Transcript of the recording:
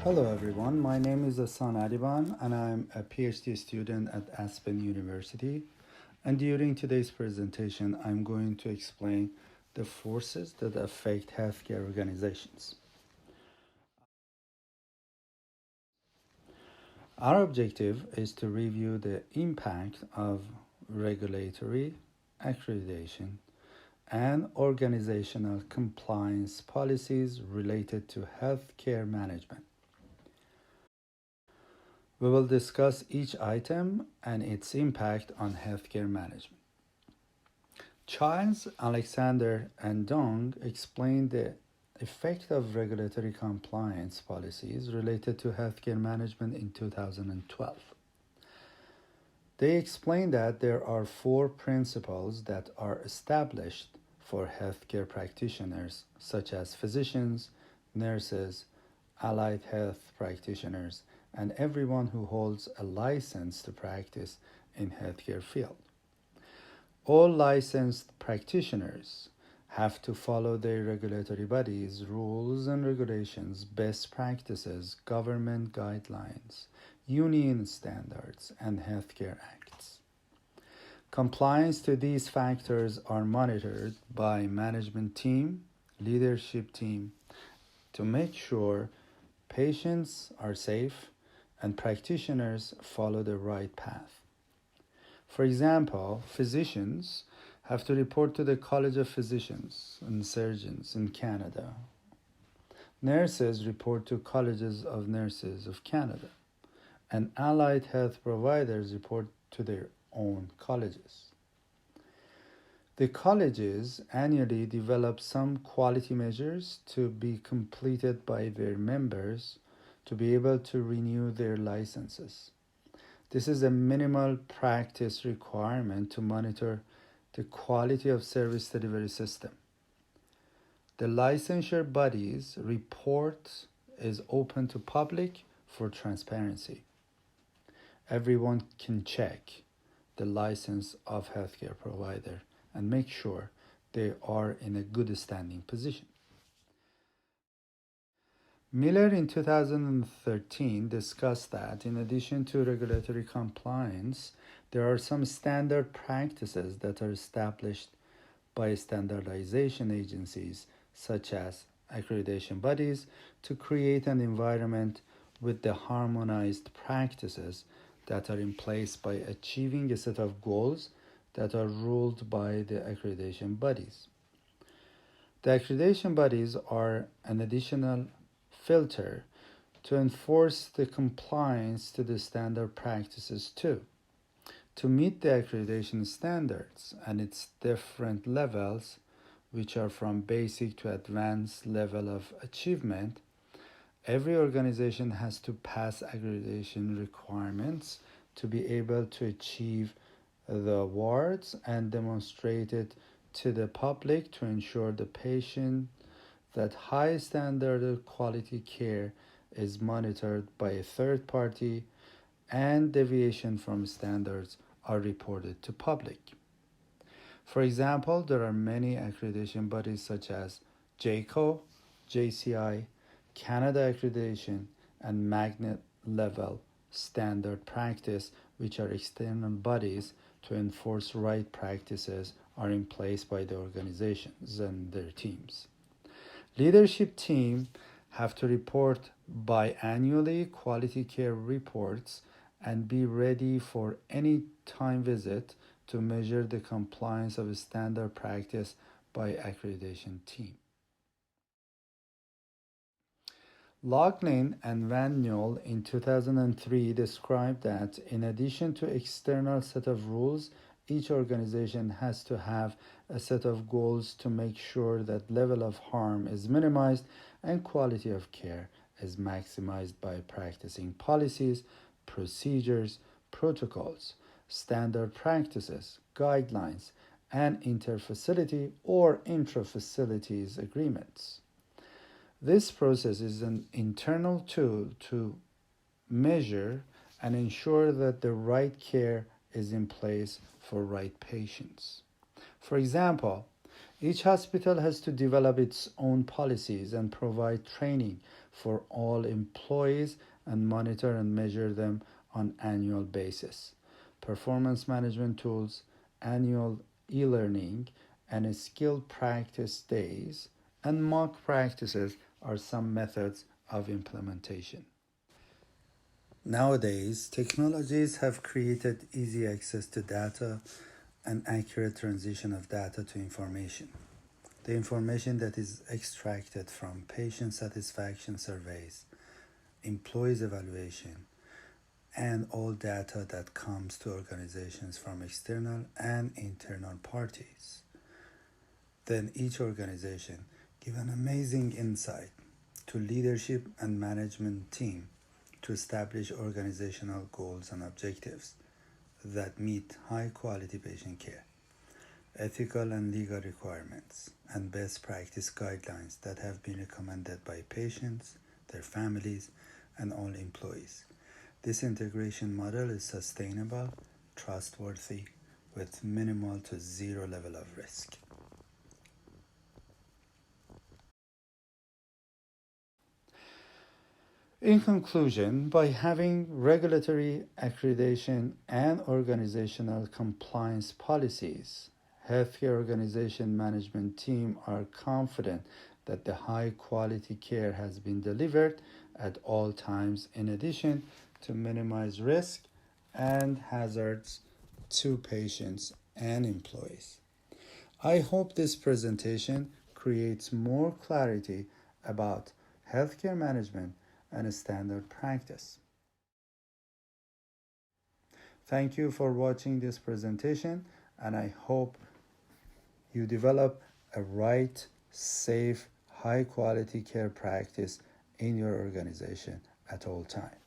Hello everyone, my name is E.Adiban and I'm a PhD student at Aspen University. And during today's presentation, I'm going to explain the forces that affect healthcare organizations. Our objective is to review the impact of regulatory, accreditation, and organizational compliance policies related to healthcare management. We will discuss each item and its impact on healthcare management. Childs, Alexander, and Dong explained the effect of regulatory compliance policies related to healthcare management in 2012. They explained that there are four principles that are established for healthcare practitioners, such as physicians, nurses, allied health practitioners, and everyone who holds a license to practice in healthcare field. All licensed practitioners have to follow their regulatory bodies, rules and regulations, best practices, government guidelines, union standards, and healthcare acts. Compliance to these factors are monitored by management team, leadership team to make sure patients are safe and practitioners follow the right path. For example, physicians have to report to the College of Physicians and Surgeons in Canada. Nurses report to Colleges of Nurses of Canada. And allied health providers report to their own colleges. The colleges annually develop some quality measures to be completed by their members to be able to renew their licenses. This is a minimal practice requirement to monitor the quality of service delivery system. The licensure bodies report is open to public for transparency. Everyone can check the license of healthcare provider and make sure they are in a good standing position. Miller in 2013 discussed that in addition to regulatory compliance, there are some standard practices that are established by standardization agencies such as accreditation bodies to create an environment with the harmonized practices that are in place by achieving a set of goals that are ruled by the accreditation bodies. The accreditation bodies are an additional filter to enforce the compliance to the standard practices too. To meet the accreditation standards and its different levels, which are from basic to advanced level of achievement, every organization has to pass accreditation requirements to be able to achieve the awards and demonstrate it to the public to ensure the patient that high standard of quality care is monitored by a third party and deviation from standards are reported to public. For example, there are many accreditation bodies such as JCO, JCI, Canada Accreditation, and Magnet Level Standard Practice, which are external bodies to enforce right practices, are in place by the organizations and their teams. Leadership team have to report biannually quality care reports and be ready for any time visit to measure the compliance of a standard practice by accreditation team. Loughlin and Van Newell in 2003 described that in addition to external set of rules, each organization has to have a set of goals to make sure that level of harm is minimized and quality of care is maximized by practicing policies, procedures, protocols, standard practices, guidelines, and interfacility or intra-facilities agreements. This process is an internal tool to measure and ensure that the right care is in place for right patients. For example, Each hospital has to develop its own policies and provide training for all employees and monitor and measure them on annual basis. Performance management tools, annual e-learning, and skill practice days and mock practices are some methods of implementation. Nowadays, technologies have created easy access to data and accurate transition of data to information. The information that is extracted from patient satisfaction surveys, employees evaluation, and all data that comes to organizations from external and internal parties. Then each organization give an amazing insight to leadership and management team to establish organizational goals and objectives that meet high quality patient care, ethical and legal requirements, and best practice guidelines that have been recommended by patients, their families, and all employees. This integration model is sustainable, trustworthy, with minimal to zero level of risk. In conclusion, by having regulatory accreditation and organizational compliance policies, healthcare organization management team are confident that the high quality care has been delivered at all times, in addition to minimize risk and hazards to patients and employees. I hope this presentation creates more clarity about healthcare management and standard practice. Thank you for watching this presentation, and I hope you develop a right, safe, high quality care practice in your organization at all times.